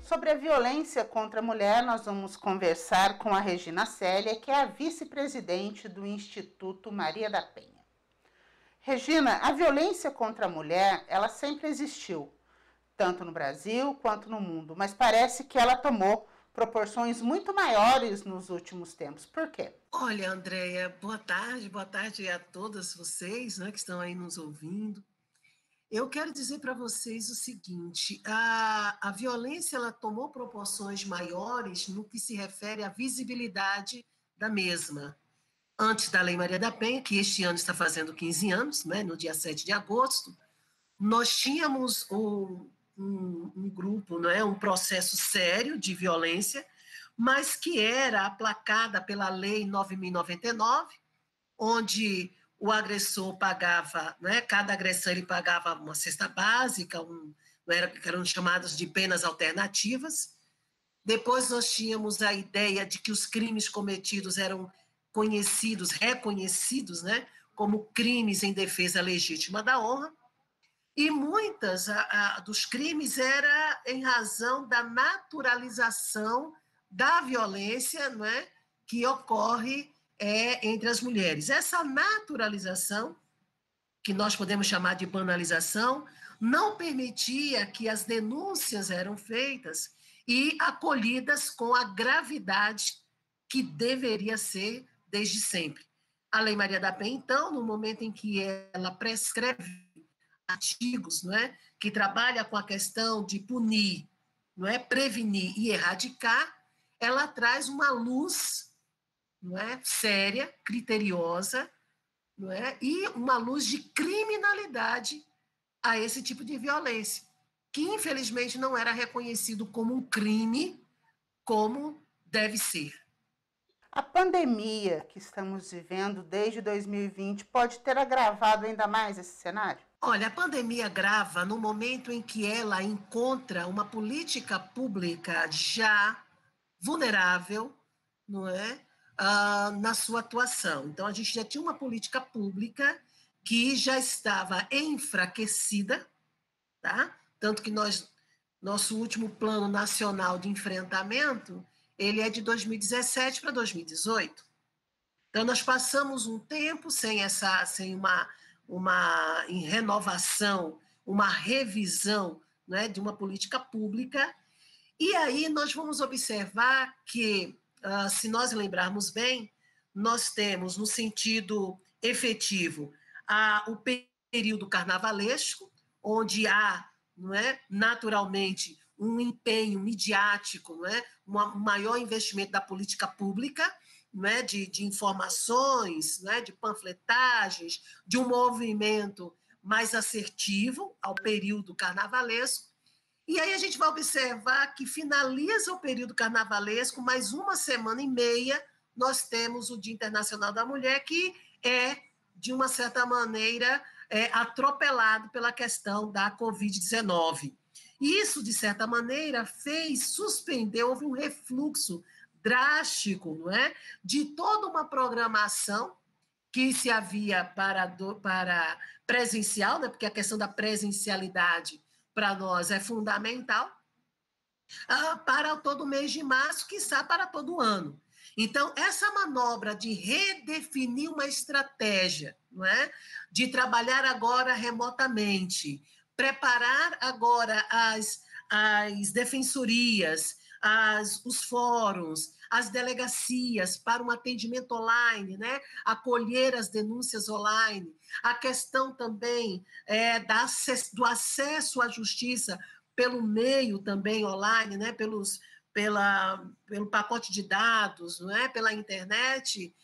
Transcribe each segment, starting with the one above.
Sobre a violência contra a mulher, nós vamos conversar com a Regina Célia, que é a vice-presidente do Instituto Maria da Penha. Regina, a violência contra a mulher, ela sempre existiu, tanto no Brasil quanto no mundo, mas parece que ela tomou proporções muito maiores nos últimos tempos. Por quê? Olha, Andréia, boa tarde a todas vocês, né, que estão aí nos ouvindo. Eu quero dizer para vocês o seguinte: a violência ela tomou proporções maiores no que se refere à visibilidade da mesma. Antes da Lei Maria da Penha, que este ano está fazendo 15 anos, né, no dia 7 de agosto, nós tínhamos um grupo, não é, um processo sério de violência, mas que era aplacada pela Lei 9.099, onde o agressor pagava, né, cada agressão ele pagava uma cesta básica, que eram chamadas de penas alternativas. Depois nós tínhamos a ideia de que os crimes cometidos eram conhecidos, reconhecidos, né, como crimes em defesa legítima da honra, e muitas dos crimes era em razão da naturalização da violência, não é, que ocorre entre as mulheres. Essa naturalização, que nós podemos chamar de banalização, não permitia que as denúncias eram feitas e acolhidas com a gravidade que deveria ser desde sempre. A Lei Maria da Penha, então, no momento em que ela prescreve artigos, não é, que trabalha com a questão de punir, não é, prevenir e erradicar, ela traz uma luz, não é, séria, criteriosa, não é, e uma luz de criminalidade a esse tipo de violência, que infelizmente não era reconhecido como um crime, como deve ser. A pandemia que estamos vivendo desde 2020 pode ter agravado ainda mais esse cenário? Olha, a pandemia agrava no momento em que ela encontra uma política pública já vulnerável, não é, na sua atuação. Então, a gente já tinha uma política pública que já estava enfraquecida, tá? Tanto que nosso último plano nacional de enfrentamento, ele é de 2017 para 2018. Então, nós passamos um tempo sem uma renovação, uma revisão, né, de uma política pública, e aí nós vamos observar que, se nós lembrarmos bem, nós temos, no sentido efetivo, o período carnavalesco, onde há, não é, naturalmente, um empenho midiático, não é, um maior investimento da política pública, não é, de informações, não é, de panfletagens, de um movimento mais assertivo ao período carnavalesco. E aí a gente vai observar que finaliza o período carnavalesco, mais uma semana e meia, nós temos o Dia Internacional da Mulher, que é, de uma certa maneira, atropelado pela questão da Covid-19. Isso, de certa maneira, fez suspender, houve um refluxo drástico, não é, de toda uma programação que se havia para presencial, né, porque a questão da presencialidade para nós é fundamental, para todo o mês de março, quiçá para todo o ano. Então, essa manobra de redefinir uma estratégia, não é? De trabalhar agora remotamente, preparar agora as defensorias, os fóruns, as delegacias para um atendimento online, né? Acolher as denúncias online, a questão também do acesso à justiça pelo meio também online, né? Pelo pacote de dados, não é? Pela internet,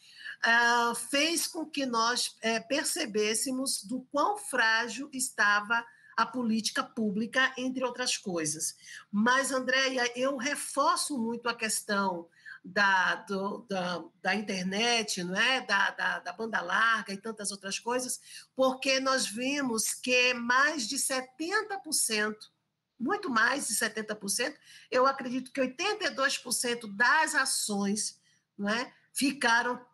fez com que nós percebêssemos do quão frágil estava a política pública, entre outras coisas. Mas, Andréia, eu reforço muito a questão da internet, não é? Da banda larga e tantas outras coisas, porque nós vimos que mais de 70%, muito mais de 70%, eu acredito que 82% das ações, não é, ficaram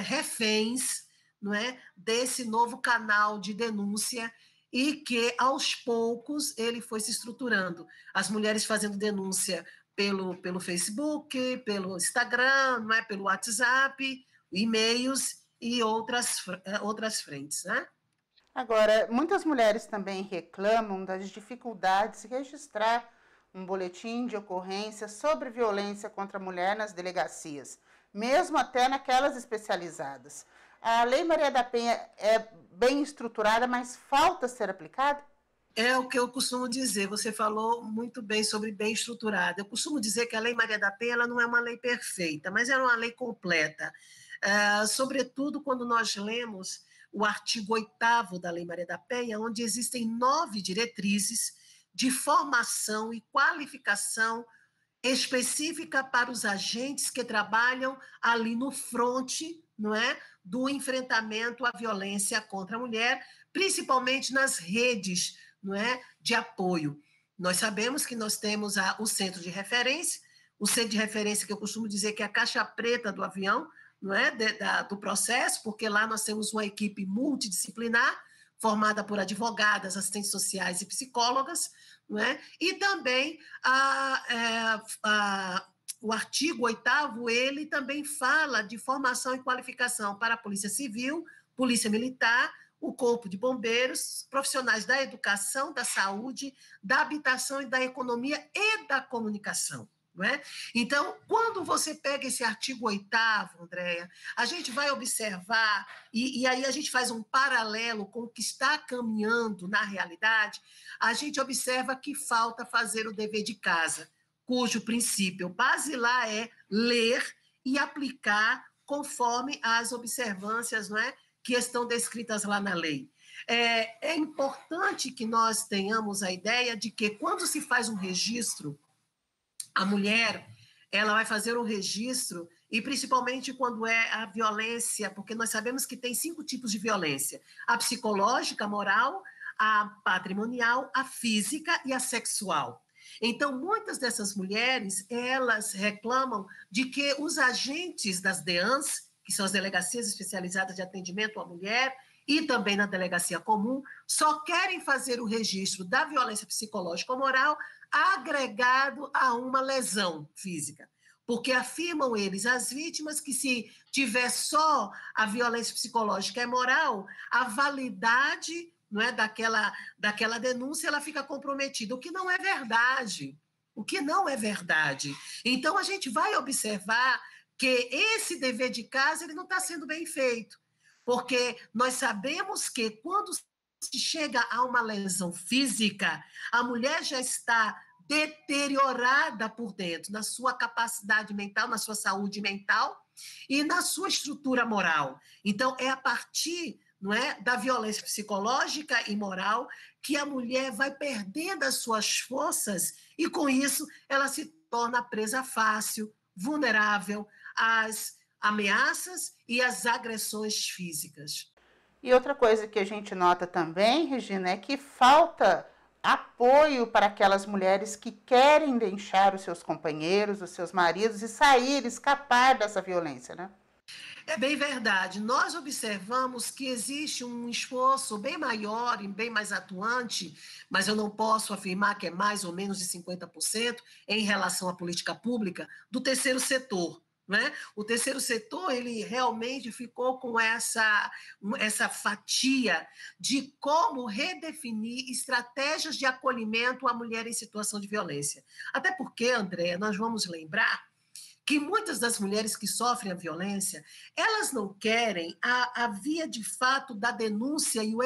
reféns, não é, desse novo canal de denúncia, e que, aos poucos, ele foi se estruturando. As mulheres fazendo denúncia pelo Facebook, pelo Instagram, não é? Pelo WhatsApp, e-mails e outras frentes, né? Agora, muitas mulheres também reclamam das dificuldades de registrar um boletim de ocorrência sobre violência contra a mulher nas delegacias, mesmo até naquelas especializadas. A Lei Maria da Penha é bem estruturada, mas falta ser aplicada? É o que eu costumo dizer, você falou muito bem sobre bem estruturada. Eu costumo dizer que a Lei Maria da Penha ela não é uma lei perfeita, mas é uma lei completa. Sobretudo quando nós lemos o artigo 8º da Lei Maria da Penha, onde existem 9 diretrizes de formação e qualificação específica para os agentes que trabalham ali no fronte, não é, do enfrentamento à violência contra a mulher, principalmente nas redes, não é, de apoio. Nós sabemos que nós temos o centro de referência, o centro de referência que eu costumo dizer que é a caixa preta do avião, não é, do processo, porque lá nós temos uma equipe multidisciplinar formada por advogadas, assistentes sociais e psicólogas, não é? E também o artigo 8º, ele também fala de formação e qualificação para a Polícia Civil, Polícia Militar, o Corpo de Bombeiros, profissionais da educação, da saúde, da habitação e da economia e da comunicação. Não é? Então, quando você pega esse artigo 8º, Andréia, a gente vai observar, e aí a gente faz um paralelo com o que está caminhando na realidade, a gente observa que falta fazer o dever de casa, cujo princípio basilar é ler e aplicar conforme as observâncias, não é, que estão descritas lá na lei. É importante que nós tenhamos a ideia de que quando se faz um registro, a mulher, ela vai fazer um registro, e principalmente quando é a violência, porque nós sabemos que tem 5 tipos de violência: a psicológica, a moral, a patrimonial, a física e a sexual. Então, muitas dessas mulheres, elas reclamam de que os agentes das DEANs, que são as delegacias especializadas de atendimento à mulher, e também na delegacia comum, só querem fazer o registro da violência psicológica ou moral agregado a uma lesão física. Porque afirmam eles, as vítimas, que se tiver só a violência psicológica e moral, a validade, não é, daquela denúncia ela fica comprometida, o que não é verdade. O que não é verdade. Então, a gente vai observar que esse dever de casa ele não está sendo bem feito. Porque nós sabemos que quando se chega a uma lesão física, a mulher já está deteriorada por dentro, na sua capacidade mental, na sua saúde mental e na sua estrutura moral. Então, é a partir, não é, da violência psicológica e moral que a mulher vai perdendo as suas forças e, com isso, ela se torna presa fácil, vulnerável às ameaças e às agressões físicas. E outra coisa que a gente nota também, Regina, é que falta apoio para aquelas mulheres que querem deixar os seus companheiros, os seus maridos e sair, escapar dessa violência, né? É bem verdade. Nós observamos que existe um esforço bem maior e bem mais atuante, mas eu não posso afirmar que é mais ou menos de 50% em relação à política pública do terceiro setor. Né? O terceiro setor ele realmente ficou com essa fatia de como redefinir estratégias de acolhimento à mulher em situação de violência. Até porque, Andréa, nós vamos lembrar que muitas das mulheres que sofrem a violência, elas não querem a via de fato da denúncia e o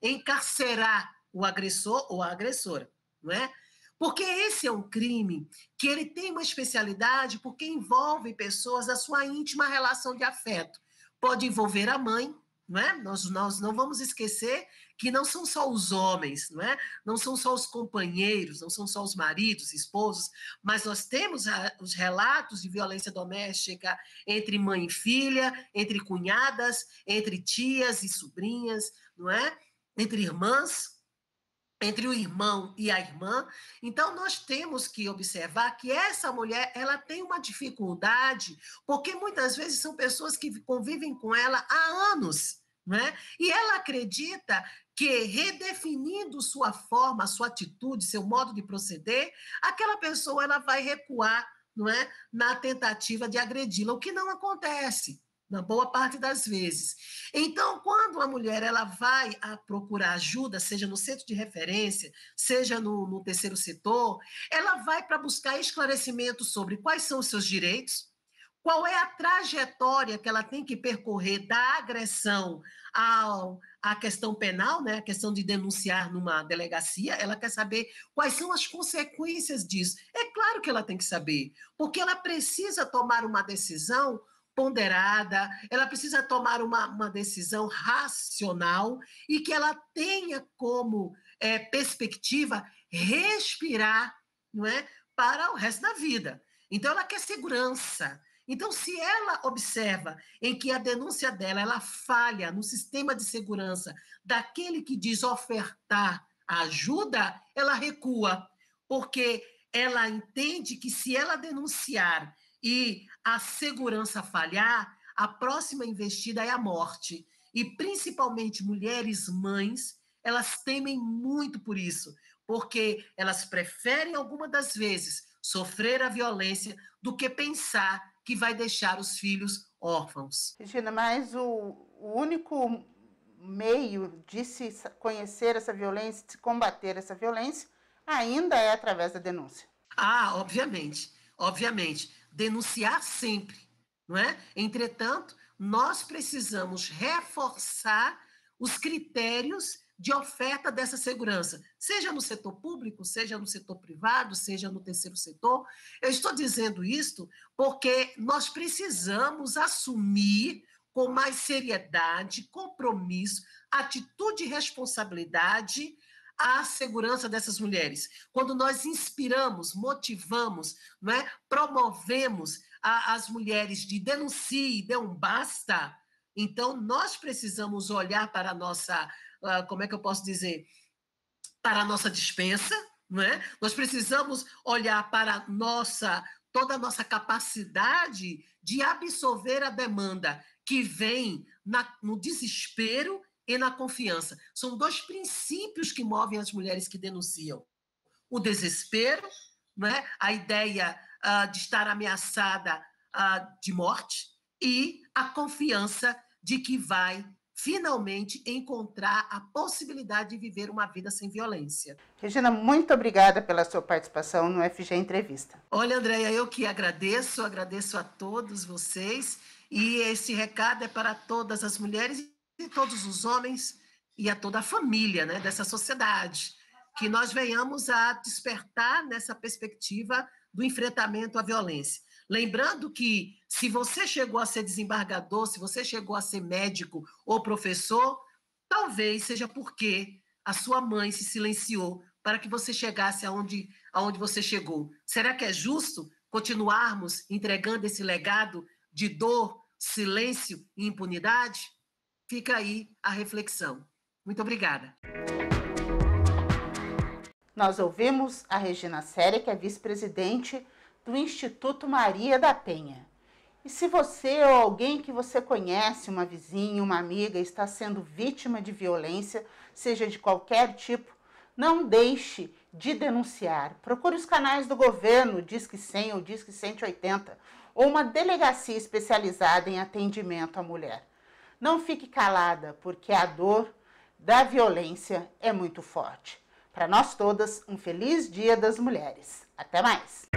encarcerar o agressor ou a agressora, não é? Porque esse é um crime que ele tem uma especialidade porque envolve pessoas da sua íntima relação de afeto. Pode envolver a mãe, não é? Nós não vamos esquecer que não são só os homens, não é? Não são só os companheiros, não são só os maridos, esposos, mas nós temos os relatos de violência doméstica entre mãe e filha, entre cunhadas, entre tias e sobrinhas, não é? Entre irmãs, entre o irmão e a irmã. Então, nós temos que observar que essa mulher, ela tem uma dificuldade, porque muitas vezes são pessoas que convivem com ela há anos, né? E ela acredita que, redefinindo sua forma, sua atitude, seu modo de proceder, aquela pessoa ela vai recuar, não é, na tentativa de agredi-la, o que não acontece na boa parte das vezes. Então, quando a mulher ela vai a procurar ajuda, seja no centro de referência, seja no terceiro setor, ela vai para buscar esclarecimento sobre quais são os seus direitos, qual é a trajetória que ela tem que percorrer da agressão à questão penal, né, a questão de denunciar numa delegacia, ela quer saber quais são as consequências disso. É claro que ela tem que saber, porque ela precisa tomar uma decisão ponderada, ela precisa tomar uma decisão racional e que ela tenha como perspectiva respirar, não é, para o resto da vida. Então, ela quer segurança. Então, se ela observa em que a denúncia dela ela falha no sistema de segurança daquele que diz ofertar ajuda, ela recua, porque ela entende que se ela denunciar e a segurança falhar, a próxima investida é a morte. E principalmente mulheres mães, elas temem muito por isso, porque elas preferem, algumas das vezes, sofrer a violência do que pensar que vai deixar os filhos órfãos. Regina, mas o único meio de se conhecer essa violência, de se combater essa violência, ainda é através da denúncia. Ah, obviamente. Denunciar sempre, não é? Entretanto, nós precisamos reforçar os critérios de oferta dessa segurança, seja no setor público, seja no setor privado, seja no terceiro setor. Eu estou dizendo isto porque nós precisamos assumir com mais seriedade, compromisso, atitude e responsabilidade a segurança dessas mulheres. Quando nós inspiramos, motivamos, não é? Promovemos as mulheres de denuncie, dê um basta, então nós precisamos olhar para a nossa, como é que eu posso dizer, para a nossa despensa, não é? Nós precisamos olhar para toda a nossa capacidade de absorver a demanda que vem no desespero e na confiança. São dois princípios que movem as mulheres que denunciam. O desespero, não é? A ideia de estar ameaçada de morte, e a confiança de que vai finalmente encontrar a possibilidade de viver uma vida sem violência. Regina, muito obrigada pela sua participação no FG Entrevista. Olha, Andréia, eu que agradeço a todos vocês, e esse recado é para todas as mulheres e todos os homens e a toda a família, né, dessa sociedade, que nós venhamos a despertar nessa perspectiva do enfrentamento à violência. Lembrando que se você chegou a ser desembargador, se você chegou a ser médico ou professor, talvez seja porque a sua mãe se silenciou para que você chegasse aonde você chegou. Será que é justo continuarmos entregando esse legado de dor, silêncio e impunidade? Fica aí a reflexão. Muito obrigada. Nós ouvimos a Regina Célia, que é vice-presidente do Instituto Maria da Penha. E se você ou alguém que você conhece, uma vizinha, uma amiga, está sendo vítima de violência, seja de qualquer tipo, não deixe de denunciar. Procure os canais do governo, Disque 100 ou Disque 180, ou uma delegacia especializada em atendimento à mulher. Não fique calada, porque a dor da violência é muito forte. Para nós todas, um feliz Dia das Mulheres. Até mais!